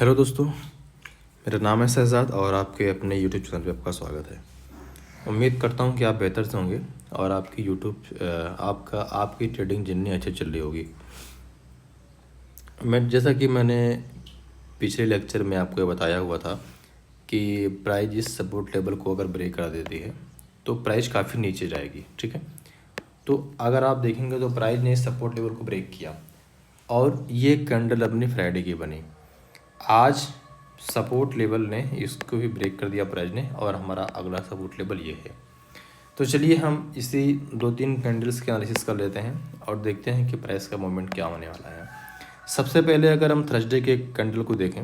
Hello दोस्तों, मेरा नाम है शहजाद और आपके अपने यूट्यूब चैनल पे आपका स्वागत है। उम्मीद करता हूँ कि आप बेहतर से होंगे और आपकी आपकी ट्रेडिंग जितनी अच्छी चल रही होगी। जैसा कि मैंने पिछले लेक्चर में आपको ये बताया हुआ था कि प्राइस इस सपोर्ट लेवल को अगर ब्रेक करा देती है तो प्राइस काफ़ी नीचे जाएगी। ठीक है, तो अगर आप देखेंगे तो प्राइस ने इस सपोर्ट लेवल को ब्रेक किया और ये कैंडल अपनी फ्राइडे की बनी। आज सपोर्ट लेवल ने इसको भी ब्रेक कर दिया प्राइस ने और हमारा अगला सपोर्ट लेवल ये है। तो चलिए हम इसी 2-3 कैंडल्स के एनालिसिस कर लेते हैं और देखते हैं कि प्राइस का मूवमेंट क्या होने वाला है। सबसे पहले अगर हम थर्सडे के कैंडल को देखें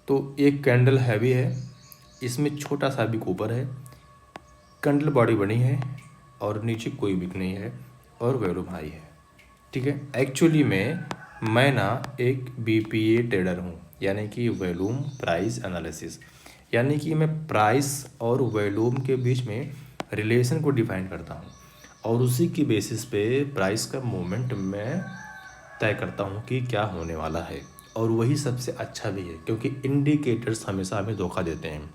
तो एक कैंडल हैवी है, इसमें छोटा सा भी ऊपर है, कैंडल बॉडी बनी है और नीचे कोई विक नहीं है और वॉल्यूम हाई है। ठीक है, एक्चुअली में मैं ना एक बीपीए ट्रेडर हूँ, यानी कि वॉल्यूम प्राइस एनालिसिस, यानी कि मैं प्राइस और वॉल्यूम के बीच में रिलेशन को डिफाइन करता हूँ और उसी की बेसिस पे प्राइस का मूवमेंट मैं तय करता हूँ कि क्या होने वाला है। और वही सबसे अच्छा भी है क्योंकि इंडिकेटर्स हमेशा हमें धोखा देते हैं।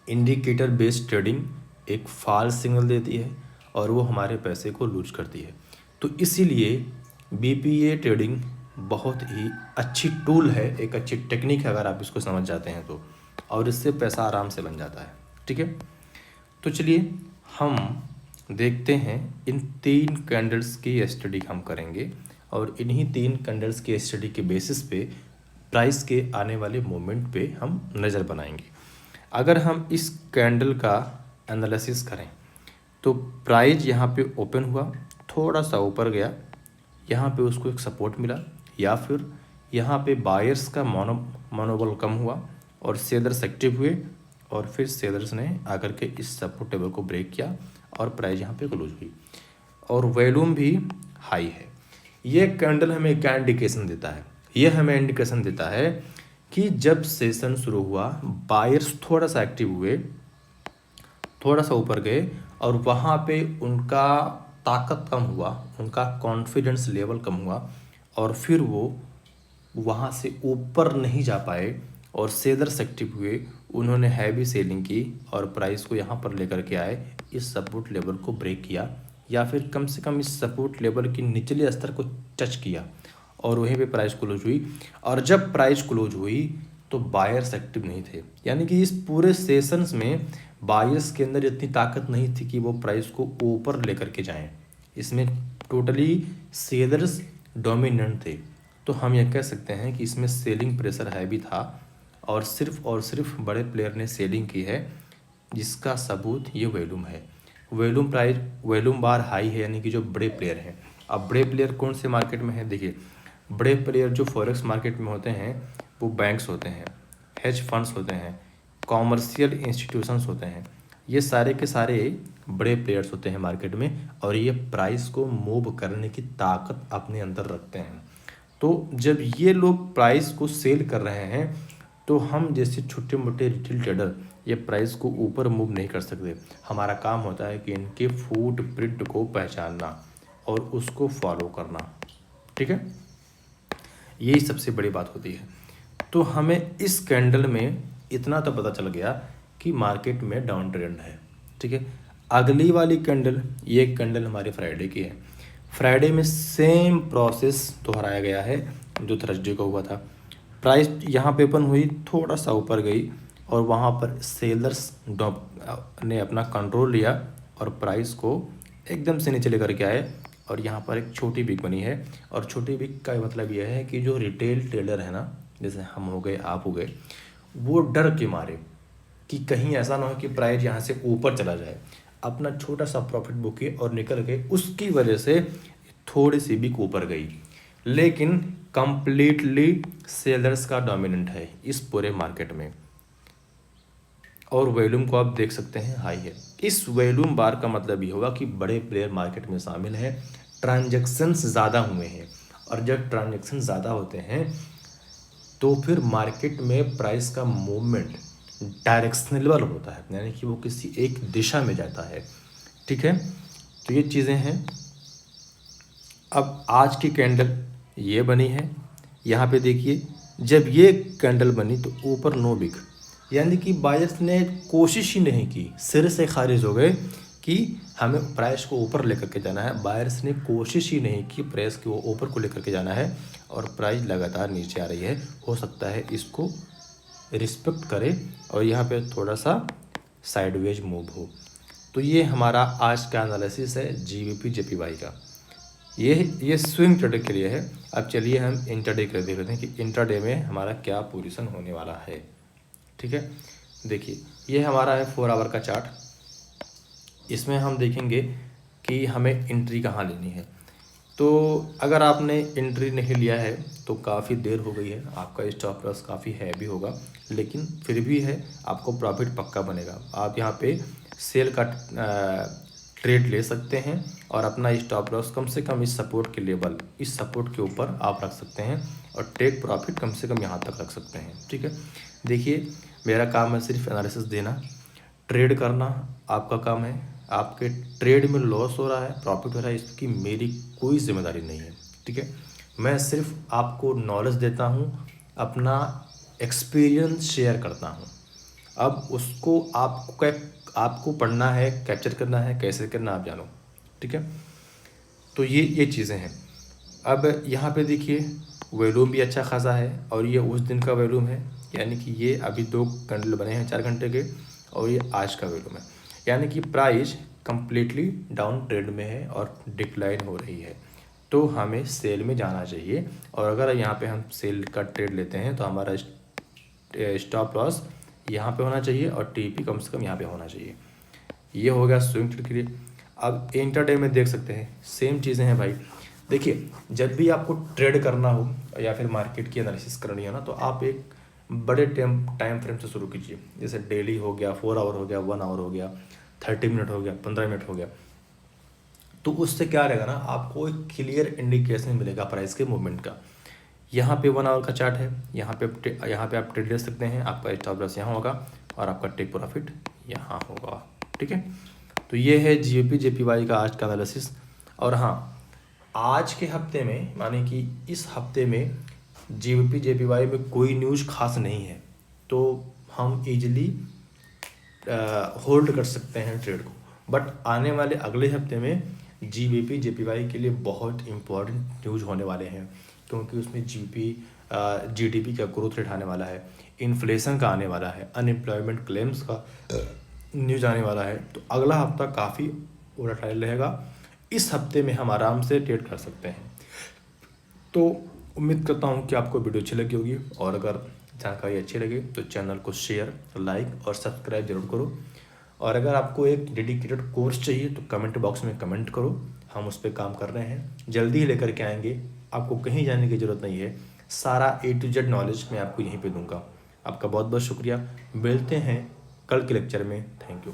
इंडिकेटर बेस्ड ट्रेडिंग एक फॉल्स सिग्नल देती है और वो हमारे पैसे को लूज करती है। तो इसीलिए बीपीए ट्रेडिंग बहुत ही अच्छी टूल है, एक अच्छी टेक्निक है अगर आप इसको समझ जाते हैं तो, और इससे पैसा आराम से बन जाता है। ठीक है, तो चलिए हम देखते हैं इन 3 कैंडल्स की स्टडी हम करेंगे और इन्हीं 3 कैंडल्स की स्टडी के बेसिस पे प्राइस के आने वाले मोमेंट पे हम नज़र बनाएंगे। अगर हम इस कैंडल का एनालिसिस करें तो प्राइस यहाँ पे ओपन हुआ, थोड़ा सा ऊपर गया, यहाँ पे उसको एक सपोर्ट मिला या फिर यहाँ पे बायर्स का मनोबल कम हुआ और सेलर्स एक्टिव हुए और फिर सेलर्स ने आकर के इस सपोर्ट टेबल को ब्रेक किया और प्राइस यहाँ पे क्लोज हुई और वॉल्यूम भी हाई है। ये कैंडल हमें क्या इंडिकेशन देता है? ये हमें इंडिकेशन देता है कि जब सेशन शुरू हुआ बायर्स थोड़ा सा एक्टिव हुए, थोड़ा सा ऊपर गए और वहाँ पे उनका ताकत कम हुआ, उनका कॉन्फिडेंस लेवल कम हुआ और फिर वो वहाँ से ऊपर नहीं जा पाए और सेलर्स एक्टिव हुए, उन्होंने हैवी सेलिंग की और प्राइस को यहाँ पर लेकर के आए, इस सपोर्ट लेवल को ब्रेक किया या फिर कम से कम इस सपोर्ट लेवल की निचले स्तर को टच किया और वहीं पे प्राइस क्लोज हुई। और जब प्राइस क्लोज हुई तो बायर्स एक्टिव नहीं थे, यानी कि इस पूरे सेशंस में बायर्स के अंदर इतनी ताकत नहीं थी कि वो प्राइस को ऊपर लेकर के जाएं। इसमें टोटली सेलर्स डोमिनेंट थे। तो हम यह कह सकते हैं कि इसमें सेलिंग प्रेशर हैवी था और सिर्फ बड़े प्लेयर ने सेलिंग की है, जिसका सबूत ये वॉल्यूम है। वॉल्यूम बार हाई है, यानी कि जो बड़े प्लेयर हैं। अब बड़े प्लेयर कौन से मार्केट में है? देखिए, बड़े प्लेयर जो फॉरेक्स मार्केट में होते हैं वो बैंक्स होते हैं, हेज फंड्स होते हैं, कॉमर्शियल इंस्टीट्यूशंस होते हैं। ये सारे के सारे बड़े प्लेयर्स होते हैं मार्केट में और ये प्राइस को मूव करने की ताकत अपने अंदर रखते हैं। तो जब ये लोग प्राइस को सेल कर रहे हैं तो हम जैसे छोटे मोटे रिटेल ट्रेडर ये प्राइस को ऊपर मूव नहीं कर सकते। हमारा काम होता है कि इनके फुट प्रिंट को पहचानना और उसको फॉलो करना। ठीक है, यही सबसे बड़ी बात होती है। तो हमें इस कैंडल में इतना तो पता चल गया कि मार्केट में डाउन ट्रेंड है। ठीक है, अगली वाली कैंडल, ये कैंडल हमारी फ्राइडे की है। फ्राइडे में सेम प्रोसेस दोहराया गया है जो थर्सडे को हुआ था। प्राइस यहाँ पे ओपन हुई, थोड़ा सा ऊपर गई और वहाँ पर सेलर्स ने अपना कंट्रोल लिया और प्राइस को एकदम से नीचे लेकर के आए और यहाँ पर एक छोटी बिक बनी है। और छोटी बिक का मतलब यह है कि जो रिटेल ट्रेडर है ना, जैसे हम हो गए, आप हो गए, वो डर के मारे कि कहीं ऐसा ना हो कि प्राइस यहाँ से ऊपर चला जाए, अपना छोटा सा प्रॉफिट बुक किए और निकल गए। उसकी वजह से थोड़ी सी बिक ऊपर गई, लेकिन कंप्लीटली सेलर्स का डोमिनेंट है इस पूरे मार्केट में और वॉल्यूम को आप देख सकते हैं हाई है। इस वॉल्यूम बार का मतलब ये होगा कि बड़े प्लेयर मार्केट में शामिल हैं, ट्रांजैक्शंस ज़्यादा हुए हैं और जब ट्रांजैक्शन ज़्यादा होते हैं तो फिर मार्केट में प्राइस का मूवमेंट डायरेक्शनल होता है, यानी कि वो किसी एक दिशा में जाता है। ठीक है, तो ये चीज़ें हैं। अब आज की कैंडल ये बनी है, यहाँ पे देखिए जब ये कैंडल बनी तो ऊपर नो बिक, यानी कि बायर्स ने कोशिश ही नहीं की, सिर से खारिज हो गए कि हमें प्राइस को ऊपर लेकर के जाना है। बायर्स ने कोशिश ही नहीं की प्राइस को ऊपर को लेकर के जाना है और प्राइस लगातार नीचे आ रही है। हो सकता है इसको रिस्पेक्ट करे और यहाँ पे थोड़ा सा साइडवेज मूव हो। तो ये हमारा आज का एनालिसिस है जीबीपी जेपीवाई का। ये स्विंग ट्रेडर के लिए है। अब चलिए हम इंट्राडे कर देख लेते हैं कि इंट्राडे में हमारा क्या पोजीशन होने वाला है। ठीक है, देखिए ये हमारा है 4 आवर का चार्ट। इसमें हम देखेंगे कि हमें एंट्री कहाँ लेनी है। तो अगर आपने एंट्री नहीं लिया है तो काफ़ी देर हो गई है, आपका स्टॉप लॉस काफ़ी हैवी होगा, लेकिन फिर भी है आपको प्रॉफिट पक्का बनेगा। आप यहाँ पे सेल का ट्रेड ले सकते हैं और अपना स्टॉप लॉस कम से कम इस सपोर्ट के लेवल, इस सपोर्ट के ऊपर आप रख सकते हैं और टेक प्रॉफिट कम से कम यहाँ तक रख सकते हैं। ठीक है, देखिए मेरा काम है सिर्फ एनालिसिस देना, ट्रेड करना आपका काम है। आपके ट्रेड में लॉस हो रहा है, प्रॉफिट हो रहा है, इसकी मेरी कोई जिम्मेदारी नहीं है। ठीक है, मैं सिर्फ आपको नॉलेज देता हूँ, अपना एक्सपीरियंस शेयर करता हूँ। अब उसको आपको पढ़ना है, कैप्चर करना है, कैसे करना आप जानो। ठीक है, तो ये चीज़ें हैं। अब यहाँ पे देखिए वॉल्यूम भी अच्छा खासा है और ये उस दिन का वॉल्यूम है, यानी कि ये अभी 2 कैंडल बने हैं 4 घंटे के और ये आज का वॉल्यूम है, यानी कि प्राइस कम्प्लीटली डाउन ट्रेंड में है और डिक्लाइन हो रही है। तो हमें सेल में जाना चाहिए और अगर यहाँ पे हम सेल का ट्रेड लेते हैं तो हमारा स्टॉप लॉस यहाँ पे होना चाहिए और टीपी कम से कम यहाँ पे होना चाहिए। ये हो गया स्विंग ट्रेड के लिए। अब इंट्राडे में देख सकते हैं सेम चीज़ें हैं भाई। देखिए जब भी आपको ट्रेड करना हो या फिर मार्केट की एनालिसिस करनी है ना, तो आप एक बड़े टाइम फ्रेम से शुरू कीजिए। जैसे डेली हो गया, 4 आवर हो गया, 1 आवर हो गया, 30 मिनट हो गया, 15 मिनट हो गया। तो उससे क्या रहेगा ना, आपको एक क्लियर इंडिकेशन मिलेगा प्राइस के मूवमेंट का। यहाँ पे 1 आवर का चार्ट है, यहाँ पे आप ट्रेड ले सकते हैं। आपका स्टॉप लॉस यहाँ होगा और आपका टेक प्रॉफिट यहाँ होगा। ठीक है, तो ये है जीबीपी जेपीवाई का आज का एनालिसिस। और हाँ, आज के हफ्ते में माने कि इस हफ्ते में जीबीपी जेपीवाई में कोई न्यूज़ खास नहीं है, तो हम इजीली होल्ड कर सकते हैं ट्रेड को। बट आने वाले अगले हफ्ते में जीबीपी जेपीवाई के लिए बहुत इंपॉर्टेंट न्यूज़ होने वाले हैं, क्योंकि उसमें जीडीपी का ग्रोथ रेट आने वाला है, इन्फ्लेशन का आने वाला है, अनएम्प्लॉयमेंट क्लेम्स का न्यूज़ आने वाला है। तो अगला हफ्ता काफ़ी वोलेटाइल रहेगा। इस हफ्ते में हम आराम से ट्रेड कर सकते हैं। तो उम्मीद करता हूँ कि आपको वीडियो अच्छी लगी होगी और अगर जानकारी अच्छी लगे तो चैनल को शेयर, लाइक और सब्सक्राइब जरूर करो। और अगर आपको एक डेडिकेटेड कोर्स चाहिए तो कमेंट बॉक्स में कमेंट करो, हम उस पर काम कर रहे हैं, जल्दी ही लेकर के आएंगे। आपको कहीं जाने की ज़रूरत नहीं है, सारा A to Z नॉलेज मैं आपको यहीं पे दूंगा। आपका बहुत बहुत शुक्रिया, मिलते हैं कल के लेक्चर में। Thank you.